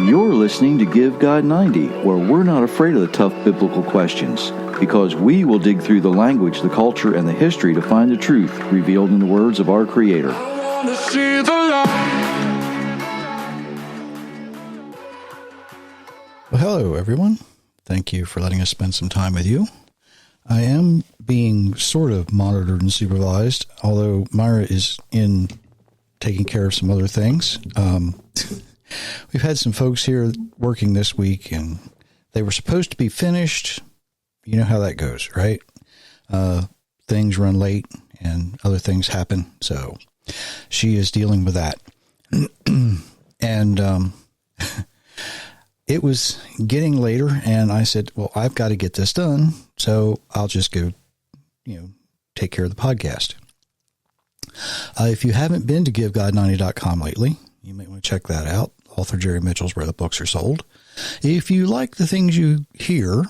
You're listening to Give God 90, where we're not afraid of the tough biblical questions, because we will dig through the language, the culture, and the history to find the truth revealed in the words of our Creator. I wanna see the light. Well, hello, everyone. Thank you for letting us spend some time with you. I am being sort of monitored and supervised, although Myra is in taking care of some other things. We've had some folks here working this week, and they were supposed to be finished. You know how that goes, right? Things run late, and other things happen. So she is dealing with that. And it was getting later, and I said, well, I've got to get this done, so I'll just go, take care of the podcast. If you haven't been to GiveGod90.com lately, you may want to check that out. Author Jerry Mitchell's where the books are sold. If you like the things you hear,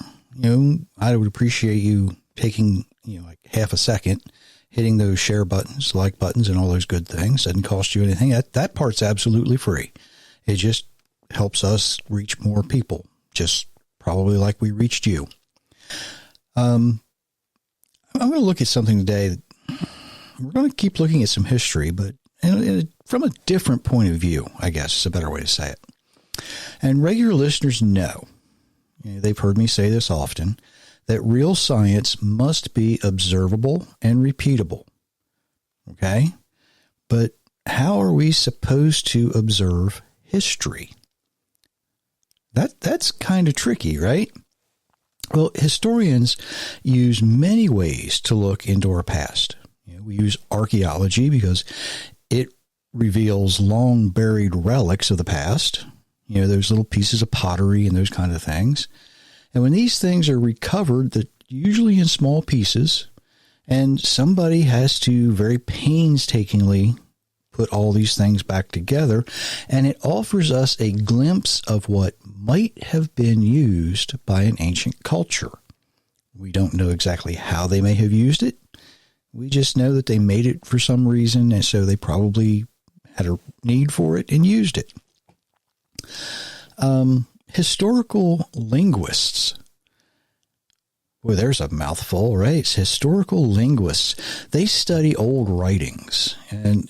I would appreciate you taking, like half a second, hitting those share buttons, like buttons, and all those good things. Doesn't cost you anything. That part's absolutely free. It just helps us reach more people, just probably like we reached you. I'm going to look at something today. We're going to keep looking at some history, but from a different point of view, I guess is a better way to say it. And regular listeners know, they've heard me say this often, that real science must be observable and repeatable. Okay? But how are we supposed to observe history? That's kind of tricky, right? Well, historians use many ways to look into our past. We use archaeology because it reveals long buried relics of the past, those little pieces of pottery and those kind of things. And when these things are recovered, that usually in small pieces, and somebody has to very painstakingly put all these things back together, and it offers us a glimpse of what might have been used by an ancient culture. We don't know exactly how they may have used it. We just know that they made it for some reason, and so they probably had a need for it and used it. Historical linguists. Boy, there's a mouthful, right? It's historical linguists. They study old writings, and,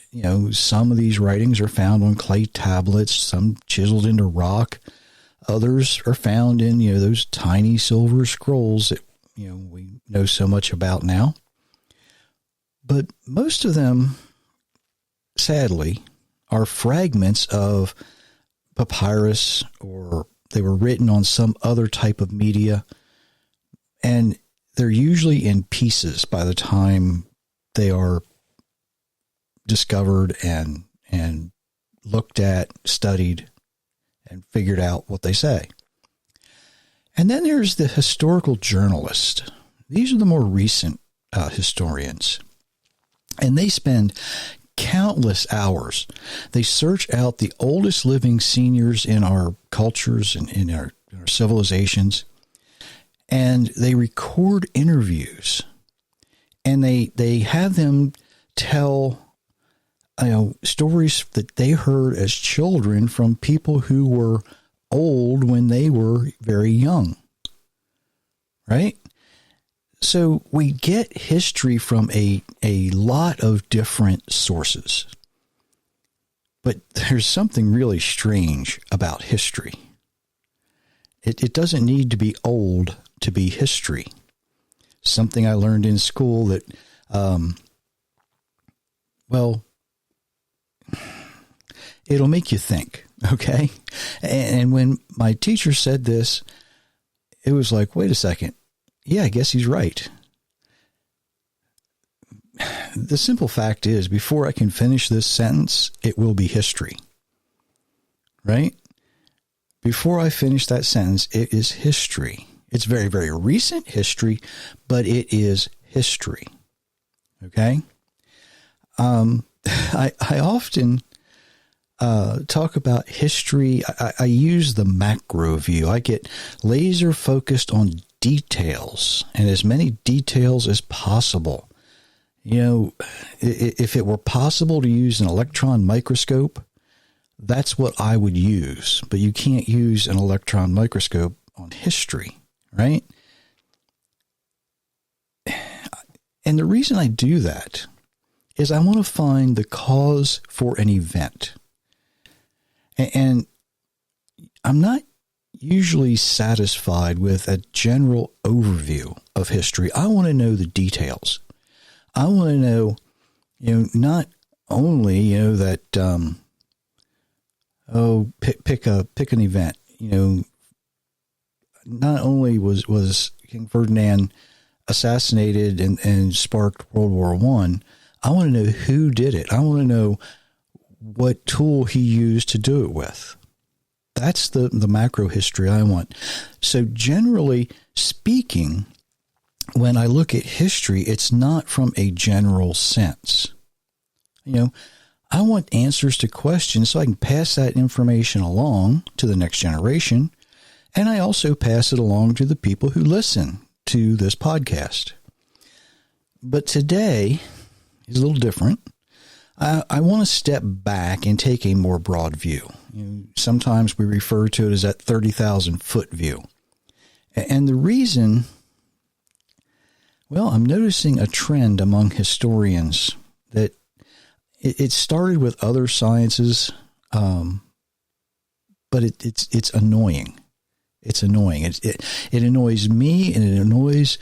some of these writings are found on clay tablets, some chiseled into rock. Others are found in, those tiny silver scrolls that, we know so much about now. But most of them, sadly, are fragments of papyrus, or they were written on some other type of media, and they're usually in pieces by the time they are discovered and looked at, studied, and figured out what they say. And then there's the historical journalist. These are the more recent historians. And they spend countless hours. They search out the oldest living seniors in our cultures and in our civilizations, and they record interviews. And they have them tell stories that they heard as children from people who were old when they were very young. Right? So we get history from a lot of different sources. But there's something really strange about history. It doesn't need to be old to be history. Something I learned in school that, it'll make you think, okay? And when my teacher said this, it was like, wait a second. Yeah, I guess he's right. the simple fact is, before I can finish this sentence, it will be history. Right? Before I finish that sentence, it is history. It's very, very recent history, but it is history. Okay? I often talk about history. I use the macro view. I get laser focused on details, and as many details as possible. You know, if it were possible to use an electron microscope, that's what I would use. But you can't use an electron microscope on history, right? And the reason I do that is I want to find the cause for an event. And I'm not usually satisfied with a general overview of history. I want to know the details. I want to know, not only, that, pick an event, not only was King Ferdinand assassinated and sparked World War I. I want to know who did it. I want to know what tool he used to do it with. That's the macro history I want. So generally speaking, when I look at history, it's not from a general sense. I want answers to questions so I can pass that information along to the next generation. And I also pass it along to the people who listen to this podcast. But today is a little different. I want to step back and take a more broad view. Sometimes we refer to it as that 30,000 foot view. And the reason, I'm noticing a trend among historians that it started with other sciences, but it's annoying. It's annoying. It annoys me, and it annoys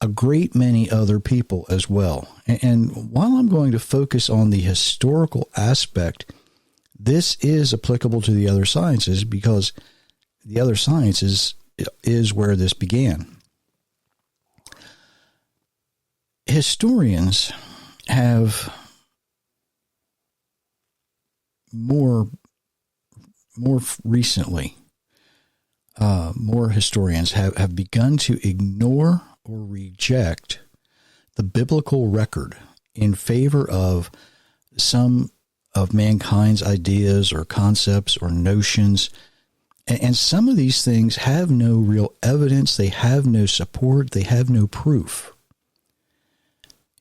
a great many other people as well. And while I'm going to focus on the historical aspect, this is applicable to the other sciences because the other sciences is where this began. Historians have more recently, more historians have begun to ignore or reject the biblical record in favor of some of mankind's ideas or concepts or notions. And some of these things have no real evidence. They have no support. They have no proof.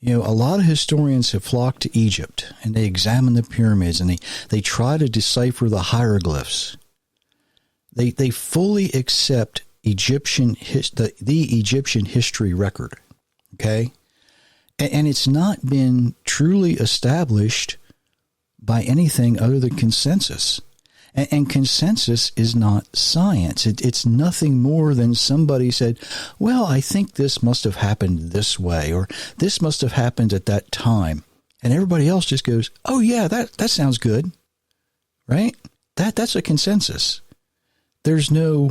A lot of historians have flocked to Egypt and they examine the pyramids and they try to decipher the hieroglyphs. They fully accept the Egyptian history record, okay? And it's not been truly established by anything other than consensus. And consensus is not science. It's nothing more than somebody said, well, I think this must have happened this way, or this must have happened at that time. And everybody else just goes, oh yeah, that sounds good, right? That's a consensus. There's no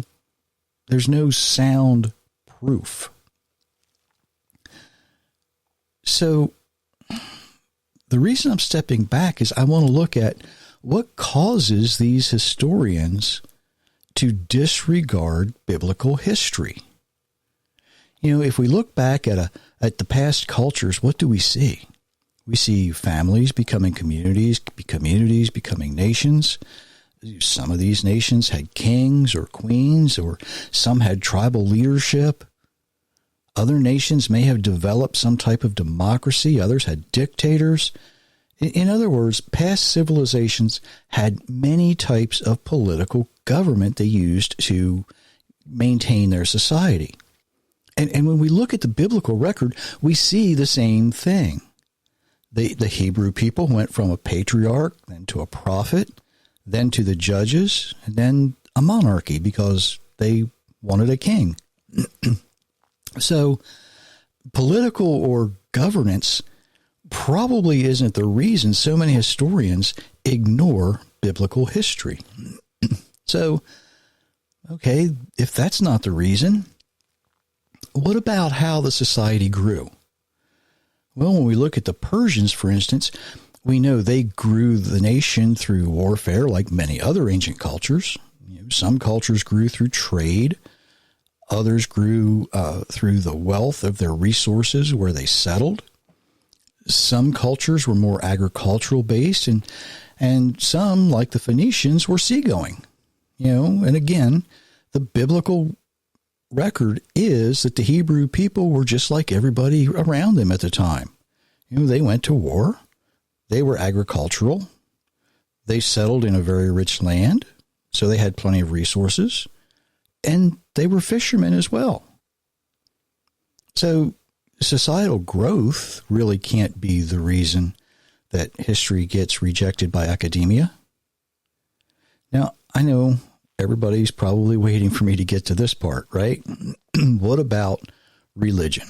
sound proof. So the reason I'm stepping back is I want to look at what causes these historians to disregard biblical history. If we look back at the past cultures, what do we see? We see families becoming communities becoming nations. Some of these nations had kings or queens, or some had tribal leadership. Other nations may have developed some type of democracy. Others had dictators. In other words, past civilizations had many types of political government they used to maintain their society. And when we look at the biblical record, we see the same thing. The Hebrew people went from a patriarch, then to a prophet, then to the judges, and then a monarchy because they wanted a king. So political or governance probably isn't the reason so many historians ignore biblical history. So, okay, if that's not the reason, what about how the society grew? Well, when we look at the Persians, for instance, we know they grew the nation through warfare like many other ancient cultures. Some cultures grew through trade. Others grew through the wealth of their resources where they settled. Some cultures were more agricultural based, and some, like the Phoenicians, were seagoing. And again, the biblical record is that the Hebrew people were just like everybody around them at the time. They went to war. They were agricultural. They settled in a very rich land, so they had plenty of resources. And they were fishermen as well. So societal growth really can't be the reason that history gets rejected by academia. Now, I know everybody's probably waiting for me to get to this part, right? What about religion?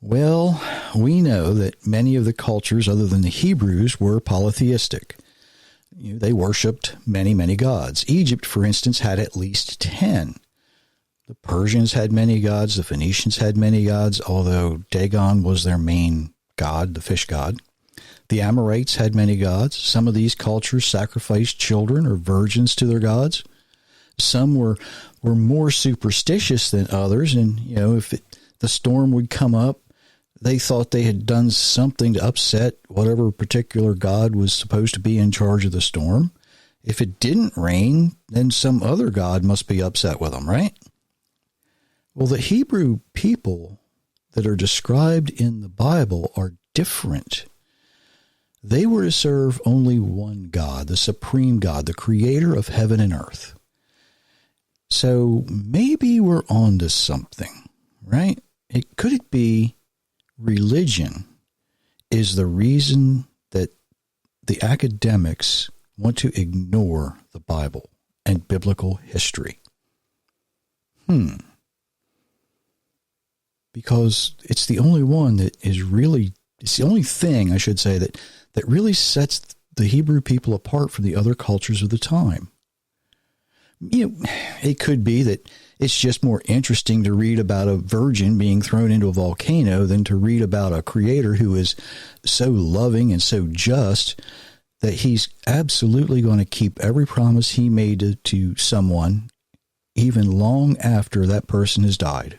Well, we know that many of the cultures other than the Hebrews were polytheistic. They worshipped many, many gods. Egypt, for instance, had at least 10. The Persians had many gods. The Phoenicians had many gods, although Dagon was their main god, the fish god. The Amorites had many gods. Some of these cultures sacrificed children or virgins to their gods. Some were more superstitious than others, and if the storm would come up, they thought they had done something to upset whatever particular god was supposed to be in charge of the storm. If it didn't rain, then some other god must be upset with them, right? Well, the Hebrew people that are described in the Bible are different. They were to serve only one God, the supreme God, the creator of heaven and earth. So maybe we're on to something, right? Could it be religion is the reason that the academics want to ignore the Bible and biblical history? Because it's the only one that is really, it's the only thing, I should say, that really sets the Hebrew people apart from the other cultures of the time. It could be that it's just more interesting to read about a virgin being thrown into a volcano than to read about a creator who is so loving and so just that he's absolutely going to keep every promise he made to someone, even long after that person has died.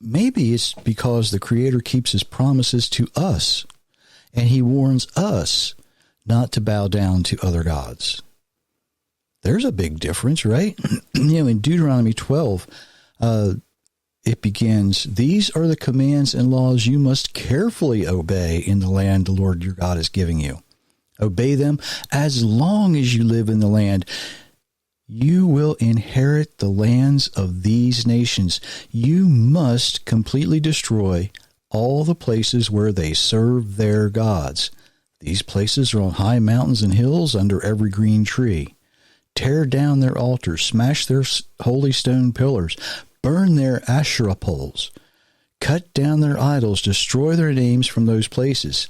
Maybe it's because the Creator keeps his promises to us, and he warns us not to bow down to other gods. There's a big difference, right? In Deuteronomy 12, it begins, "These are the commands and laws you must carefully obey in the land the Lord your God is giving you. Obey them as long as you live in the land. You will inherit the lands of these nations. You must completely destroy all the places where they serve their gods. These places are on high mountains and hills under every green tree. Tear down their altars, smash their holy stone pillars, burn their Asherah poles, cut down their idols, destroy their names from those places.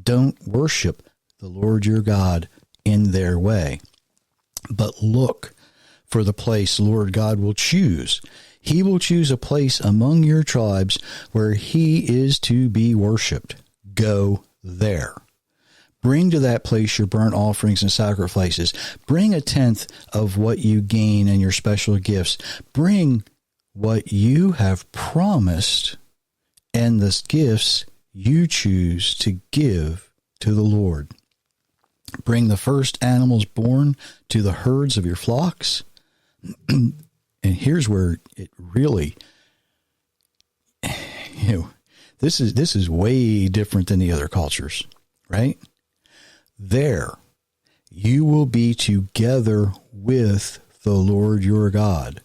Don't worship the Lord your God in their way. But look for the place Lord God will choose. He will choose a place among your tribes where he is to be worshipped. Go there. Bring to that place your burnt offerings and sacrifices. Bring 1/10 of what you gain and your special gifts. Bring what you have promised and the gifts you choose to give to the Lord. Bring the first animals born to the herds of your flocks." And here's where it really, this is way different than the other cultures, right? There, you will be together with the Lord your God.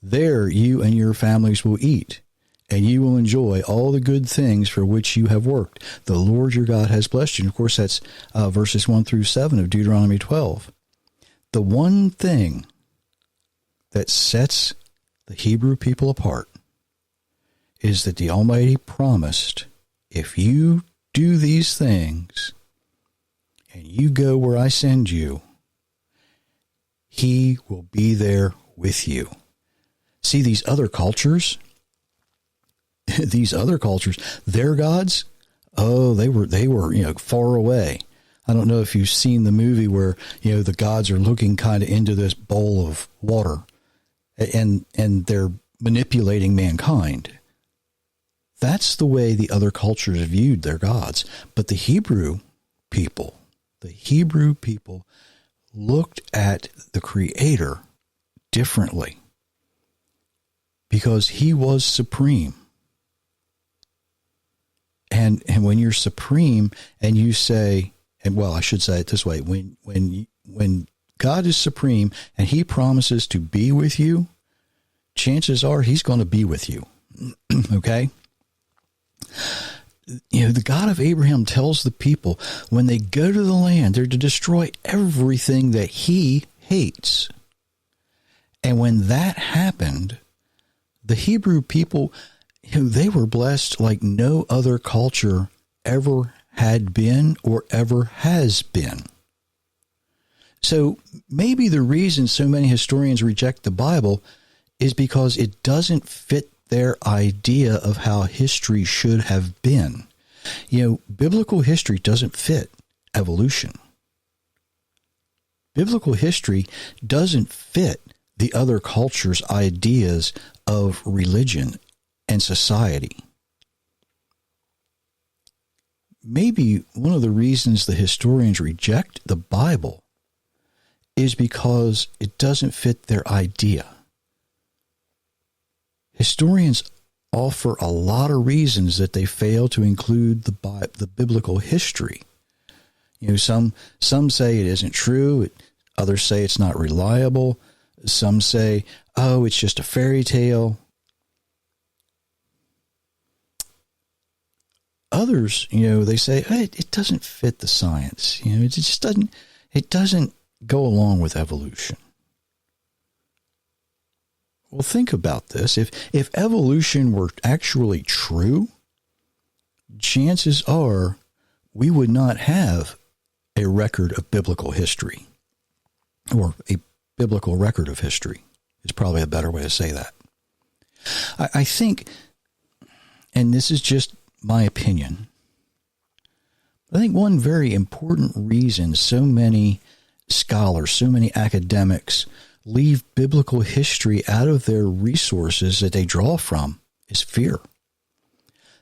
There, you and your families will eat, and you will enjoy all the good things for which you have worked. The Lord your God has blessed you. And of course, that's verses 1-7 of Deuteronomy 12. The one thing that sets the Hebrew people apart is that the Almighty promised, if you do these things and you go where I send you, he will be there with you. See, these other cultures, these other cultures, their gods, oh, they were, far away. I don't know if you've seen the movie where, the gods are looking kind of into this bowl of water and they're manipulating mankind. That's the way the other cultures viewed their gods. But the Hebrew people looked at the Creator differently because he was supreme. And when you're supreme and you say, and well, I should say it this way, when God is supreme and he promises to be with you, chances are he's going to be with you. Okay? The God of Abraham tells the people when they go to the land, they're to destroy everything that he hates. And when that happened, the Hebrew people, they were blessed like no other culture ever had been or ever has been. So maybe the reason so many historians reject the Bible is because it doesn't fit their idea of how history should have been. Biblical history doesn't fit evolution. Biblical history doesn't fit the other culture's ideas of religion and society. Maybe one of the reasons the historians reject the Bible is because it doesn't fit their idea. Historians offer a lot of reasons that they fail to include the biblical history. Some say it isn't true. Others say it's not reliable. Some say, oh, it's just a fairy tale. Others, they say, hey, it doesn't fit the science. It just doesn't go along with evolution. Well, think about this. If evolution were actually true, chances are we would not have a record of biblical history, or a biblical record of history is probably a better way to say that. I think, and this is just my opinion, I think one very important reason so many scholars, so many academics leave biblical history out of their resources that they draw from is fear.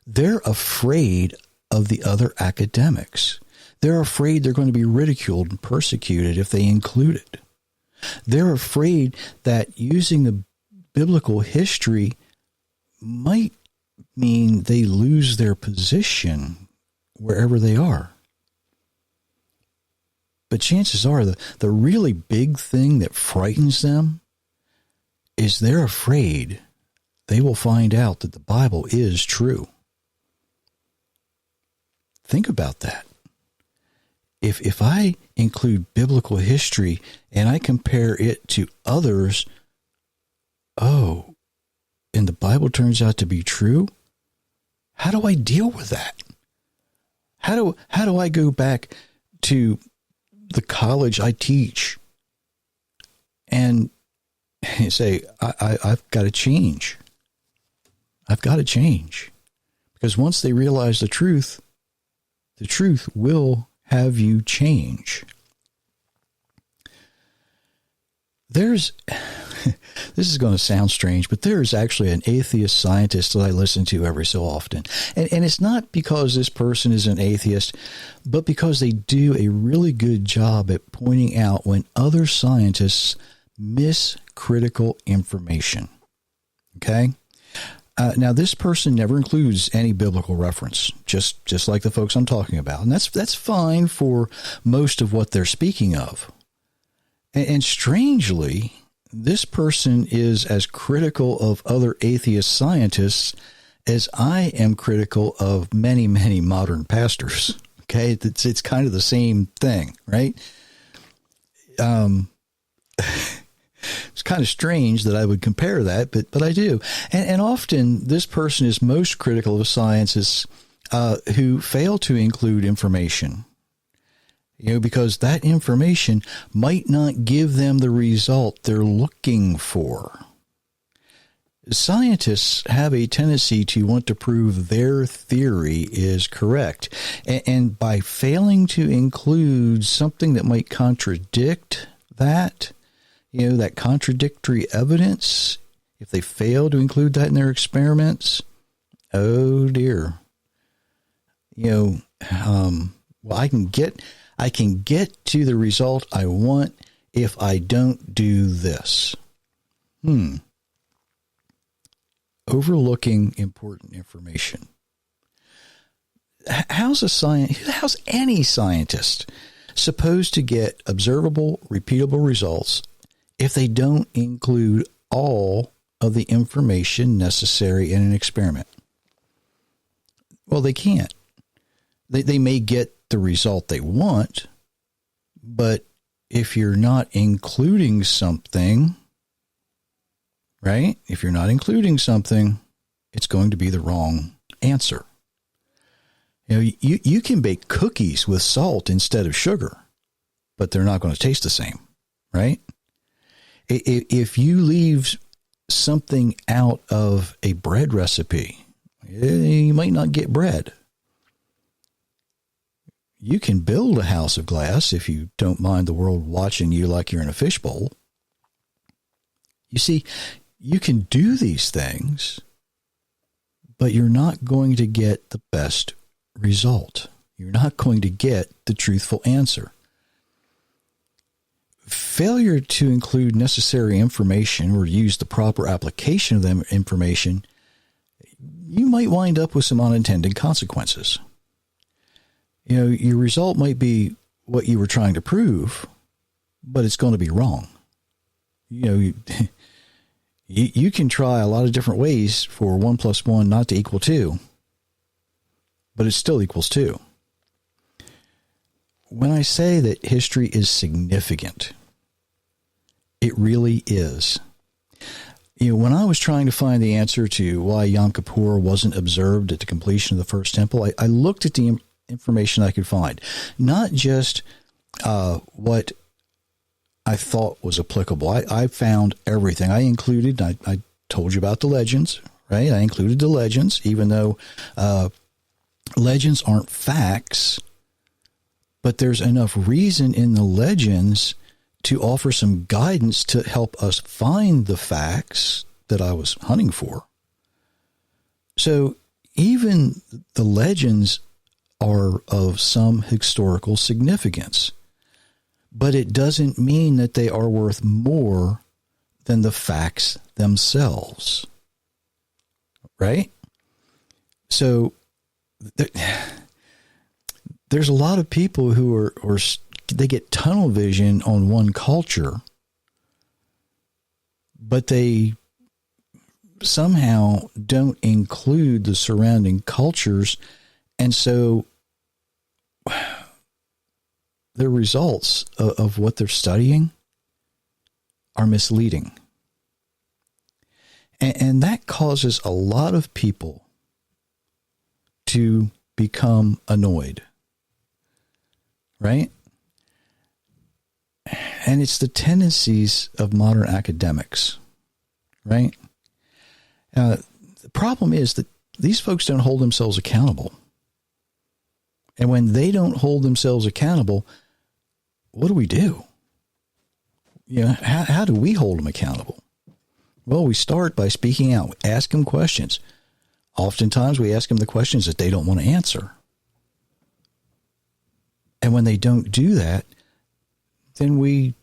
They're afraid of the other academics. They're afraid they're going to be ridiculed and persecuted if they include it. They're afraid that using the biblical history might mean they lose their position wherever they are. But chances are the really big thing that frightens them is they're afraid they will find out that the Bible is true. Think about that. If I include biblical history and I compare it to others, and the Bible turns out to be true, how do I deal with that? How do I go back to the college I teach and say, I've got to change. I've got to change. Because once they realize the truth will have you change. This is going to sound strange, but there's actually an atheist scientist that I listen to every so often. And it's not because this person is an atheist, but because they do a really good job at pointing out when other scientists miss critical information. Okay? Now, this person never includes any biblical reference, just like the folks I'm talking about. And that's fine for most of what they're speaking of. And strangely, this person is as critical of other atheist scientists as I am critical of many, many modern pastors. Okay, it's kind of the same thing, right? It's kind of strange that I would compare that, but I do. And often this person is most critical of scientists who fail to include information. Because that information might not give them the result they're looking for. scientists have a tendency to want to prove their theory is correct. And by failing to include something that might contradict that, that contradictory evidence, if they fail to include that in their experiments, oh dear. Well, I can get to the result I want if I don't do this. Overlooking important information. How's any scientist supposed to get observable, repeatable results if they don't include all of the information necessary in an experiment? Well, they can't. They may get the result they want, but if you're not including something, right? If you're not including something, it's going to be the wrong answer. You can bake cookies with salt instead of sugar, but they're not going to taste the same, right? If you leave something out of a bread recipe, you might not get bread. You can build a house of glass if you don't mind the world watching you like you're in a fishbowl. You see, you can do these things, but you're not going to get the best result. You're not going to get the truthful answer. Failure to include necessary information or use the proper application of that information, you might wind up with some unintended consequences. Your result might be what you were trying to prove, but it's going to be wrong. You can try a lot of different ways for 1 + 1 not to equal 2, but it still equals 2. When I say that history is significant, it really is. When I was trying to find the answer to why Yom Kippur wasn't observed at the completion of the first temple, I looked at the information I could find, not just what I thought was applicable. I found everything. I told you about the legends, right? I included the legends, even though legends aren't facts, but there's enough reason in the legends to offer some guidance to help us find the facts that I was hunting for. So even the legends are of some historical significance, but it doesn't mean that they are worth more than the facts themselves, right? So there's a lot of people who they get tunnel vision on one culture, but they somehow don't include the surrounding cultures, and so the results of what they're studying are misleading. And that causes a lot of people to become annoyed, right? And it's the tendencies of modern academics, right? The problem is that these folks don't hold themselves accountable. And when they don't hold themselves accountable, what do we do? How do we hold them accountable? Well, we start by speaking out, ask them questions. Oftentimes we ask them the questions that they don't want to answer. And when they don't do that, then we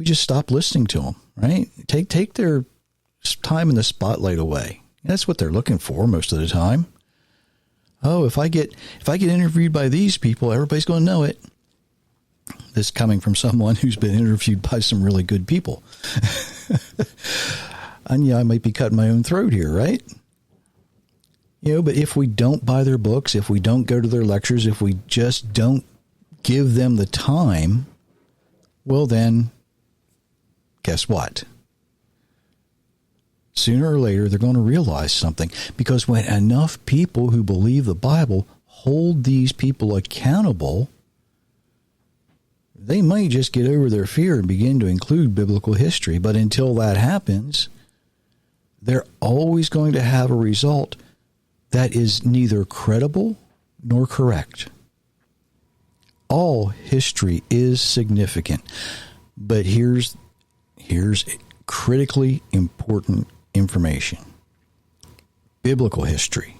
just stop listening to them, right? Take their time in the spotlight away. That's what they're looking for most of the time. Oh, if I get interviewed by these people, everybody's going to know it. This coming from someone who's been interviewed by some really good people. And I might be cutting my own throat here, right? But if we don't buy their books, if we don't go to their lectures, if we just don't give them the time, well then, guess what? Sooner or later, they're going to realize something, because when enough people who believe the Bible hold these people accountable, they might just get over their fear and begin to include biblical history. But until that happens, they're always going to have a result that is neither credible nor correct. All history is significant, but here's critically important information. Biblical history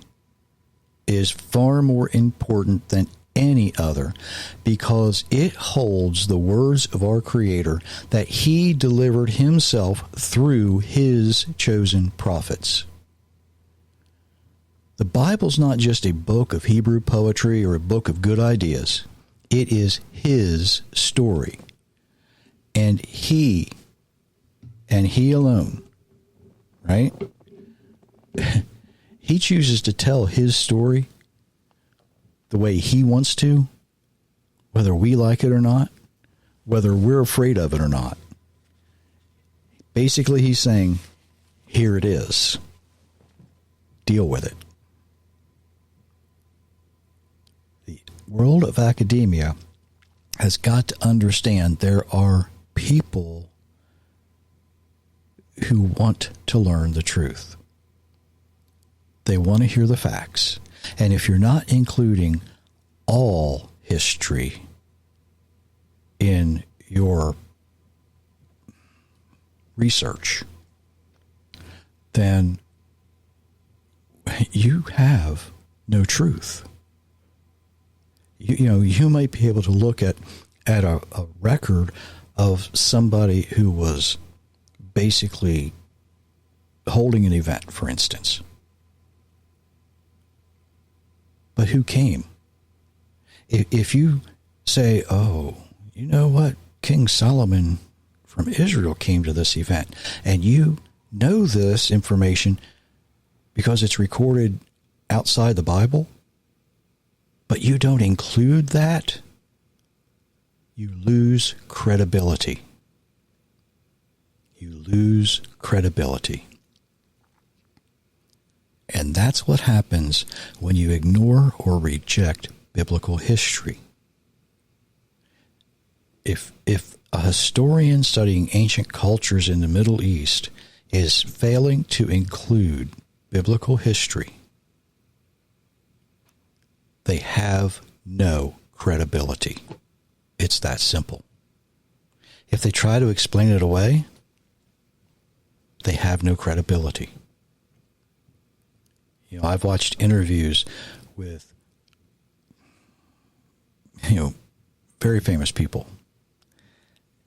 is far more important than any other because it holds the words of our Creator that He delivered Himself through His chosen prophets. The Bible's not just a book of Hebrew poetry or a book of good ideas. It is His story. And He alone, right? He chooses to tell His story the way He wants to, whether we like it or not, whether we're afraid of it or not. Basically, He's saying, here it is. Deal with it. The world of academia has got to understand there are people who want to learn the truth. They want to hear the facts. And if you're not including all history in your research, then you have no truth. You might be able to look at a record of somebody who was basically holding an event, for instance. But who came? If you say, oh, you know what? King Solomon from Israel came to this event, and you know this information because it's recorded outside the Bible, but you don't include that, you lose credibility. You lose credibility. And that's what happens when you ignore or reject biblical history. If a historian studying ancient cultures in the Middle East is failing to include biblical history, they have no credibility. It's that simple. If they try to explain it away, they have no credibility. I've watched interviews with, very famous people,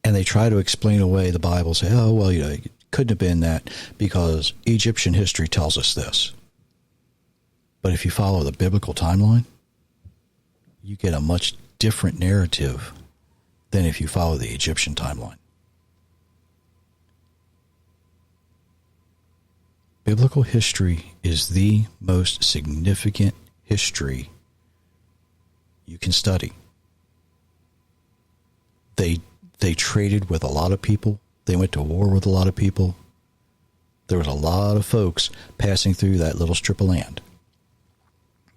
and they try to explain away the Bible, say, oh, well, it couldn't have been that because Egyptian history tells us this. But if you follow the biblical timeline, you get a much different narrative than if you follow the Egyptian timeline. Biblical history is the most significant history you can study. They traded with a lot of people. They went to war with a lot of people. There was a lot of folks passing through that little strip of land.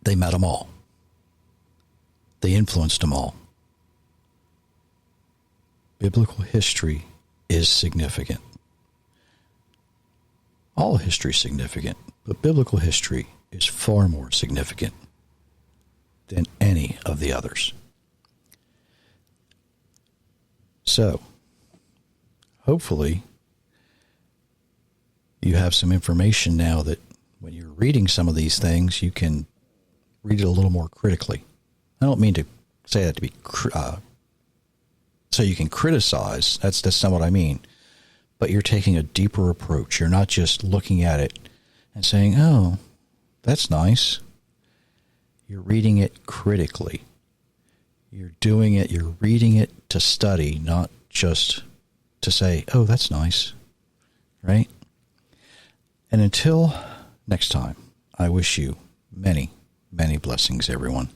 They met them all. They influenced them all. Biblical history is significant. All history is significant, but biblical history is far more significant than any of the others. So, hopefully, you have some information now that when you're reading some of these things, you can read it a little more critically. I don't mean to say that to be so you can criticize. That's not what I mean. But you're taking a deeper approach. You're not just looking at it and saying, oh, that's nice. You're reading it critically. You're reading it to study, not just to say, oh, that's nice, right? And until next time, I wish you many, many blessings, everyone.